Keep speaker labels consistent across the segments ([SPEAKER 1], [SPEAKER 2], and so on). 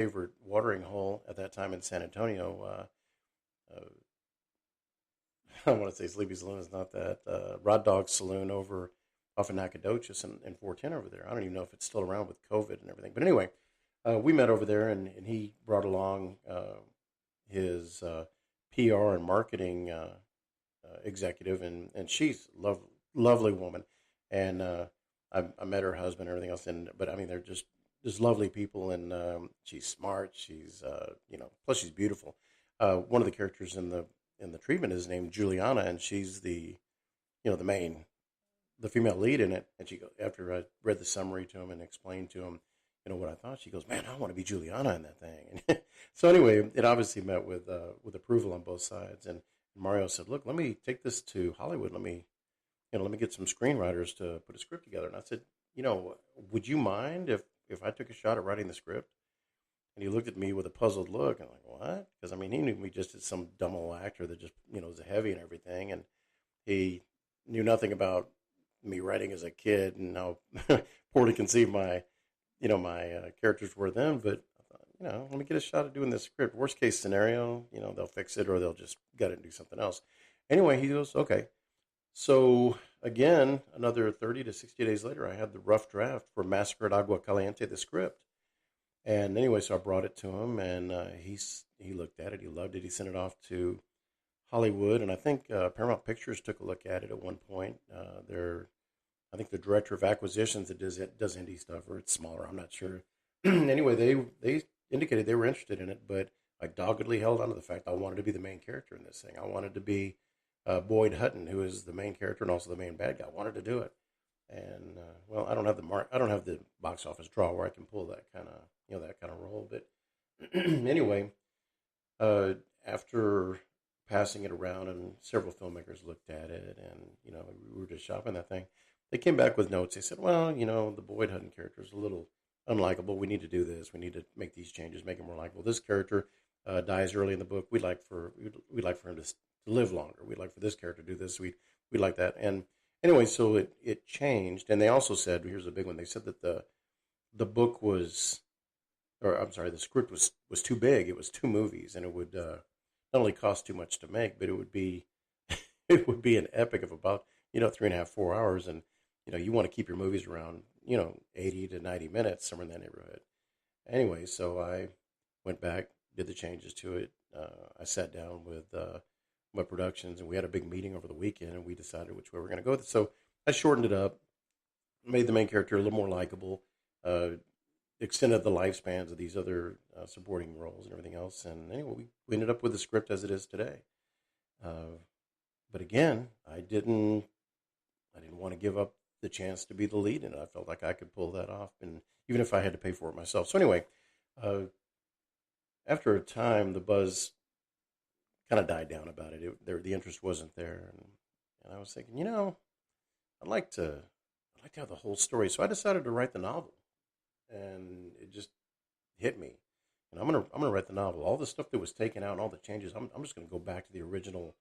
[SPEAKER 1] favorite watering hole at that time in San Antonio. I want to say Sleepy Saloon is not that. Rod Dog Saloon over off of Nacogdoches and 410 over there. I don't even know if it's still around with COVID and everything. But anyway, we met over there, and he brought along his PR and marketing executive, and she's lovely woman. And I met her husband and everything else. But I mean, they're just lovely people, and she's smart. She's plus she's beautiful. One of the characters in the treatment is named Juliana, and she's the female lead in it. And she goes, after I read the summary to him and explained to him, what I thought, she goes, "Man, I want to be Juliana in that thing." And so anyway, it obviously met with approval on both sides. And Mario said, "Look, let me take this to Hollywood. Let me get some screenwriters to put a script together." And I said, "Would you mind if I took a shot at writing the script?" And he looked at me with a puzzled look. And I'm like, "What?" Because I mean, he knew me just as some dumb old actor that just was a heavy and everything, and he knew nothing about me writing as a kid and how poorly conceived my characters were then. But I thought, let me get a shot at doing this script. Worst case scenario, they'll fix it or they'll just gut it and do something else. Anyway, he goes, "Okay." So again, another 30 to 60 days later, I had the rough draft for Massacre at Agua Caliente, the script. And anyway, so I brought it to him, and he looked at it. He loved it. He sent it off to Hollywood, and I think Paramount Pictures took a look at it at one point. I think the director of acquisitions that does indie stuff, or it's smaller, I'm not sure. Anyway, they indicated they were interested in it, but I doggedly held on to the fact I wanted to be the main character in this thing. I wanted to be Boyd Hutton, who is the main character and also the main bad guy. I wanted to do it, and well, I don't have the box office draw where I can pull that kind of role. But anyway, after passing it around and several filmmakers looked at it, and we were just shopping that thing. They came back with notes. They said, "Well, the Boyd Hutton character is a little unlikable. We need to do this. We need to make these changes, make him more likable. This character dies early in the book. We'd like for him to live longer. We'd like for this character to do this. We'd like that." And anyway, so it changed. And they also said, here's a big one. They said that the book was, or I'm sorry, the script was too big. It was two movies, and it would not only cost too much to make, but it would be it would be an epic of about 3.5 4 hours. And you want to keep your movies around 80 to 90 minutes, somewhere in that neighborhood. Anyway, so I went back, did the changes to it. I sat down with my productions, and we had a big meeting over the weekend, and we decided which way we are going to go with it. So I shortened it up, made the main character a little more likable, extended the lifespans of these other supporting roles and everything else. And anyway, we ended up with the script as it is today. But again, I didn't want to give up the chance to be the lead in it. I felt like I could pull that off, and even if I had to pay for it myself. So anyway, after a time, the buzz kind of died down about it. The interest wasn't there, and I was thinking, I'd like to have the whole story. So I decided to write the novel, and it just hit me. And I'm gonna write the novel. All the stuff that was taken out and all the changes, I'm just gonna go back to the original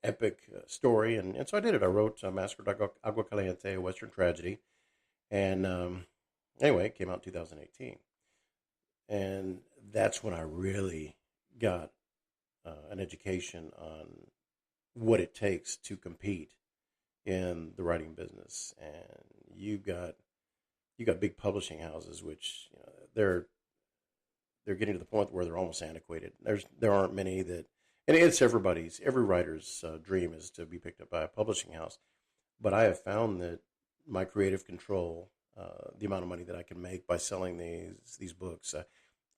[SPEAKER 1] epic story. And so I did it. I wrote Massacre at Agua Caliente, a Western tragedy. And anyway, it came out in 2018. And that's when I really got an education on what it takes to compete in the writing business. And you got big publishing houses, which they're getting to the point where they're almost antiquated. There aren't many that. And it's every writer's dream is to be picked up by a publishing house. But I have found that my creative control, the amount of money that I can make by selling these books,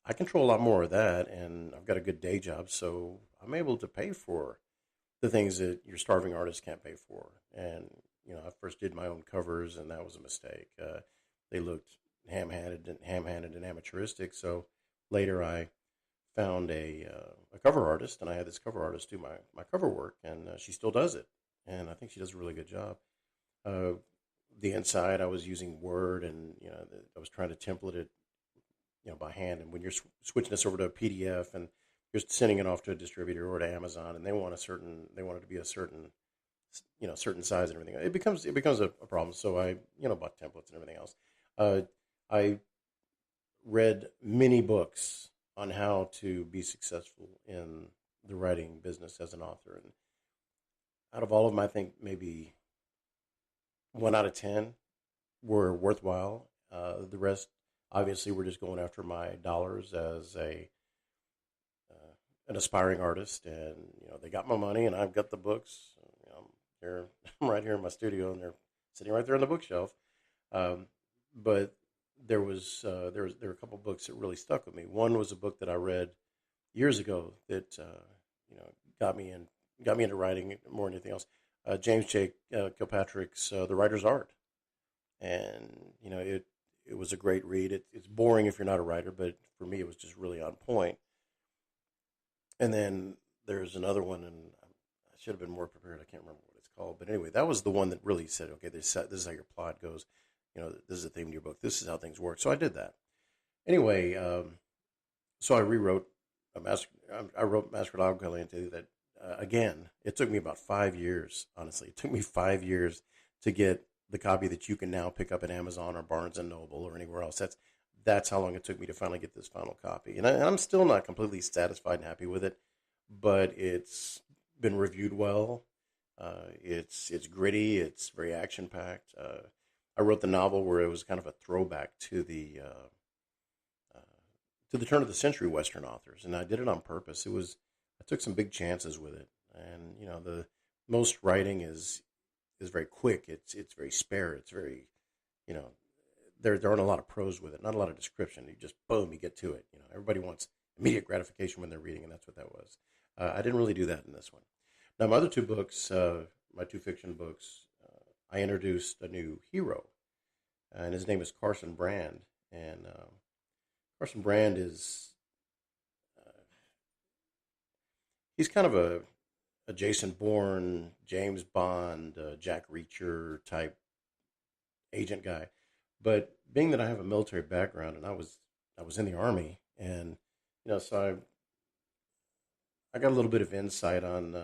[SPEAKER 1] I control a lot more of that, and I've got a good day job, so I'm able to pay for the things that your starving artist can't pay for. And I first did my own covers, and that was a mistake. They looked ham-handed and amateuristic. So later I found a cover artist, and I had this cover artist do my cover work, and she still does it, and I think she does a really good job. The inside, I was using Word, and I was trying to template it, by hand. And when you're switching this over to a PDF, and you're sending it off to a distributor or to Amazon, and they want it to be a certain, certain size and everything, it becomes a problem. So I, bought templates and everything else. I read many books on how to be successful in the writing business as an author. And out of all of them, I think maybe 1 out of 10 were worthwhile. The rest, obviously, were just going after my dollars as a an aspiring artist, and they got my money, and I've got the books. I'm here, I'm right here in my studio, and they're sitting right there on the bookshelf. Um, but there were a couple books that really stuck with me. One was a book that I read years ago that you know got me into writing more than anything else. James J. Kilpatrick's The Writer's Art, and it was a great read. It's boring if you're not a writer, but for me it was just really on point. And then there's another one, and I should have been more prepared. I can't remember what it's called, but anyway, that was the one that really said, okay, this is how your plot goes. This is the theme of your book. This is how things work. So I did that. Anyway, so I rewrote I wrote Masquerade Alchemy into that again. It took me about 5 years. Honestly, it took me 5 years to get the copy that you can now pick up at Amazon or Barnes and Noble or anywhere else. That's how long it took me to finally get this final copy, and I'm still not completely satisfied and happy with it, but it's been reviewed well. It's gritty. It's very action packed. I wrote the novel where it was kind of a throwback to the turn of the century Western authors, and I did it on purpose. I took some big chances with it, and the most writing is very quick. It's very spare. It's very you know there aren't a lot of prose with it, not a lot of description. You just boom, you get to it. Everybody wants immediate gratification when they're reading, and that's what that was. I didn't really do that in this one. Now, my other two books, my two fiction books, I introduced a new hero, and his name is Carson Brand. And Carson Brand he's kind of a Jason Bourne, James Bond, Jack Reacher type agent guy. But being that I have a military background and I was in the Army, and so I got a little bit of insight on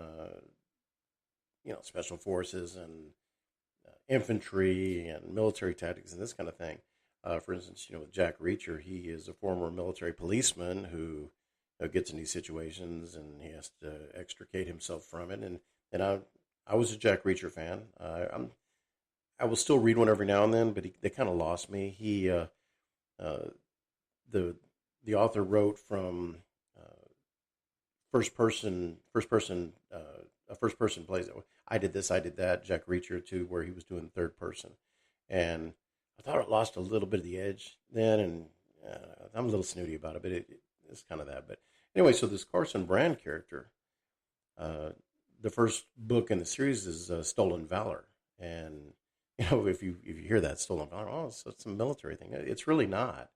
[SPEAKER 1] special forces and infantry and military tactics and this kind of thing. For instance, with Jack Reacher, he is a former military policeman who gets in these situations and he has to extricate himself from it. And I was a Jack Reacher fan. I will still read one every now and then, but they kind of lost me. The author wrote from a first person plays. I did this, I did that. Jack Reacher to where he was doing third person, and I thought it lost a little bit of the edge then, and I'm a little snooty about it, but it's kind of that. But anyway, so this Carson Brand character, the first book in the series is Stolen Valor, and if you hear that Stolen Valor, oh, so it's a military thing. It's really not,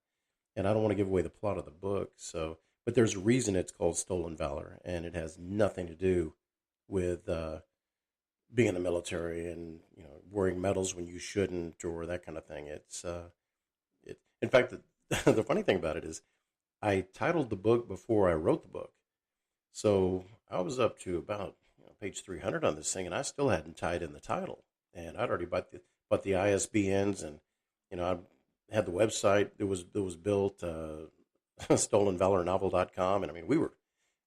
[SPEAKER 1] and I don't want to give away the plot of the book. So, but there's a reason it's called Stolen Valor, and it has nothing to do with being in the military and wearing medals when you shouldn't or that kind of thing. It. In fact, the funny thing about it is, I titled the book before I wrote the book, so I was up to about page 300 on this thing, and I still hadn't tied in the title, and I'd already bought the ISBNs, and I had the website that was built, stolenvalornovel.com, and I mean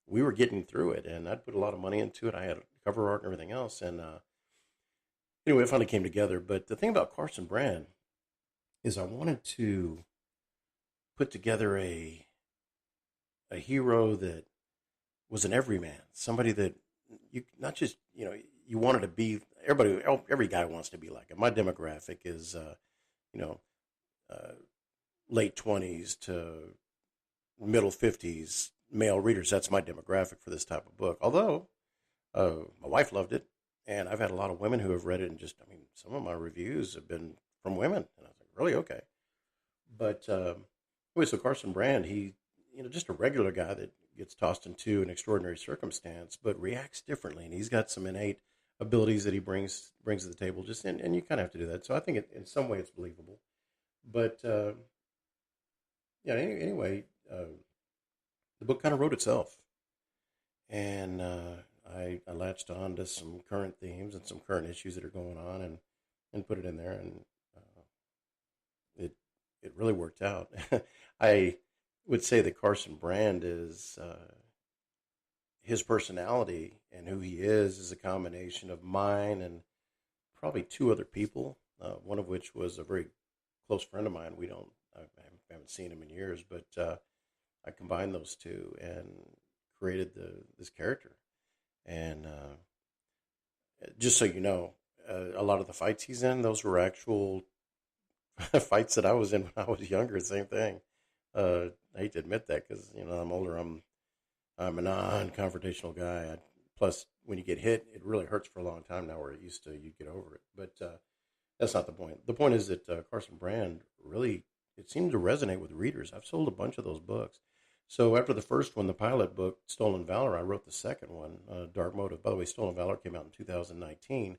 [SPEAKER 1] we were getting through it, and I'd put a lot of money into it. I had cover art and everything else, and anyway, it finally came together. But the thing about Carson Brand is I wanted to put together a hero that was an everyman, somebody that you not just you wanted to be. Every guy wants to be like him. My demographic is you know late 20s to middle 50s male readers. That's my demographic for this type of book. Although my wife loved it, and I've had a lot of women who have read it, and some of my reviews have been from women, and I was like, really? Okay. But anyway, so Carson Brand, he, just a regular guy that gets tossed into an extraordinary circumstance, but reacts differently, and he's got some innate abilities that he brings to the table. And you kind of have to do that. So I think in some way it's believable. But yeah. Anyway, the book kind of wrote itself, and I latched on to some current themes and some current issues that are going on, and put it in there, and it really worked out. I would say that Carson Brand is his personality and who he is a combination of mine and probably two other people. One of which was a very close friend of mine. I haven't seen him in years, but I combined those two and created this character. And just so you know, a lot of the fights he's in, those were actual fights that I was in when I was younger. Same thing. I hate to admit that because I'm older. I'm a non-confrontational guy. Plus, when you get hit, it really hurts for a long time now. Where it used to, you get over it. But that's not the point. The point is that Carson Brand really, it seemed to resonate with readers. I've sold a bunch of those books. So after the first one, the pilot book, Stolen Valor, I wrote the second one, Dark Motive. By the way, Stolen Valor came out in 2019.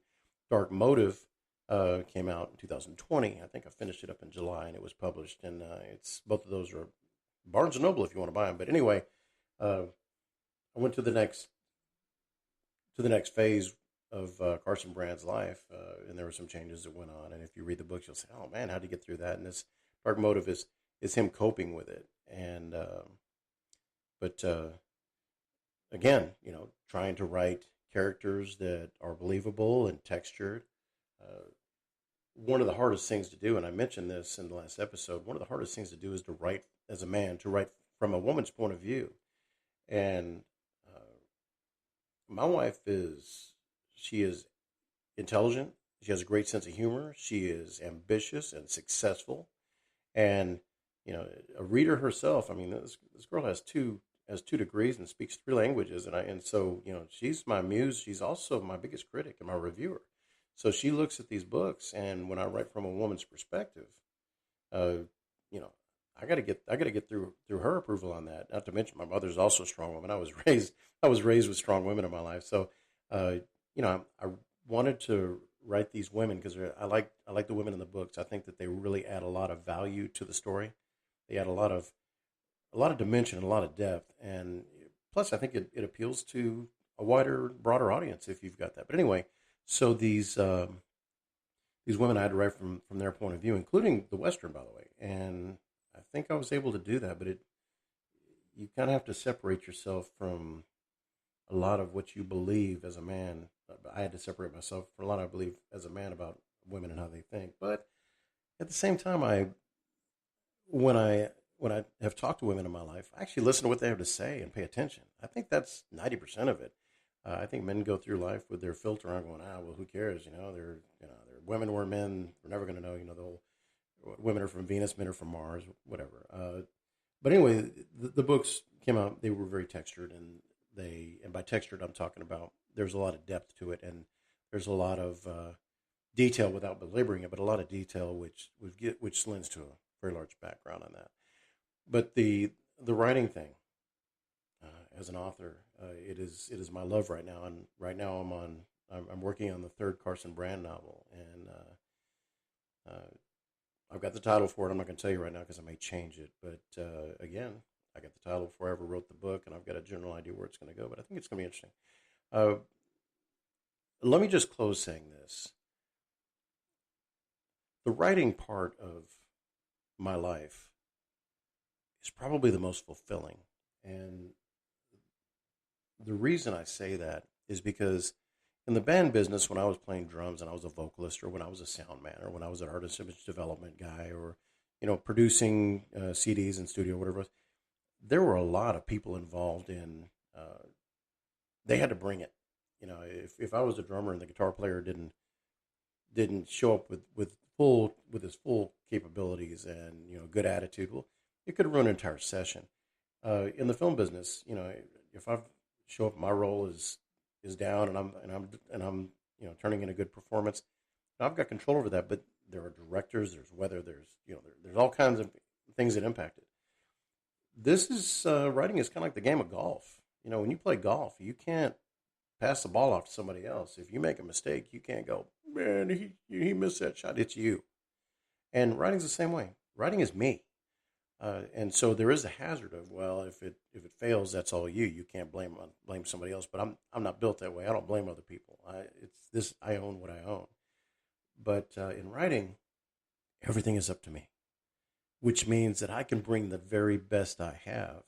[SPEAKER 1] Dark Motive came out in 2020. I think I finished it up in July, and it was published. And it's both of those are Barnes and Noble if you want to buy them. But anyway, I went to the next phase of Carson Brand's life, and there were some changes that went on. And if you read the books, you'll say, "Oh man, how did he get through that?" And this Dark Motive is him coping with it. And but again, trying to write characters that are believable and textured. One of the hardest things to do, and I mentioned this in the last episode, one of the hardest things to do is to write as a man, to write from a woman's point of view. And my wife she is intelligent. She has a great sense of humor. She is ambitious and successful. And, a reader herself, I mean, this girl has two degrees and speaks three languages. And so, she's my muse. She's also my biggest critic and my reviewer. So she looks at these books, and when I write from a woman's perspective, I got to get through her approval on that. Not to mention my mother's also a strong woman. I was raised with strong women in my life. So, I wanted to write these women because I like the women in the books. I think that they really add a lot of value to the story. They add a lot of dimension and a lot of depth, and plus I think it appeals to a wider, broader audience if you've got that. But anyway, so these women I had to write from their point of view, including the Western, by the way, and I think I was able to do that. But you kind of have to separate yourself from a lot of what you believe as a man. I had to separate myself from a lot I believe as a man about women and how they think. But at the same time, when I have talked to women in my life, I actually listen to what they have to say and pay attention. I think that's 90% of it. I think men go through life with their filter on, going, well, who cares? They're women were men. We're never going to know. The whole women are from Venus, men are from Mars, whatever. But anyway, the books came out. They were very textured, and by textured, I'm talking about there's a lot of depth to it, and there's a lot of detail without belaboring it, but a lot of detail which lends to a very large background on that. But the writing thing, as an author, it is my love right now, and right now I'm working on the third Carson Brand novel, and I've got the title for it. I'm not going to tell you right now because I may change it, but again, I got the title before I ever wrote the book, and I've got a general idea where it's going to go. But I think it's going to be interesting. Let me just close saying this: the writing part of my life is probably the most fulfilling. And the reason I say that is because in the band business, when I was playing drums and I was a vocalist, or when I was a sound man, or when I was an artist image development guy, or producing CDs in studio, whatever it was, there were a lot of people involved in. They had to bring it. If I was a drummer and the guitar player didn't show up with his full capabilities and good attitude, well, it could ruin an entire session. In the film business, if I show up, my role is down, and I'm turning in a good performance, I've got control over that. But there are directors, there's weather, there's all kinds of things that impact it. This is writing is kind of like the game of golf. When you play golf, you can't pass the ball off to somebody else. If you make a mistake, you can't go, man, he missed that shot. It's you. And writing's the same way. Writing is me. And so there is a hazard of, well, if it fails, that's all you. You can't blame somebody else. But I'm not built that way. I don't blame other people. I own what I own. But in writing, everything is up to me. which means that I can bring the very best I have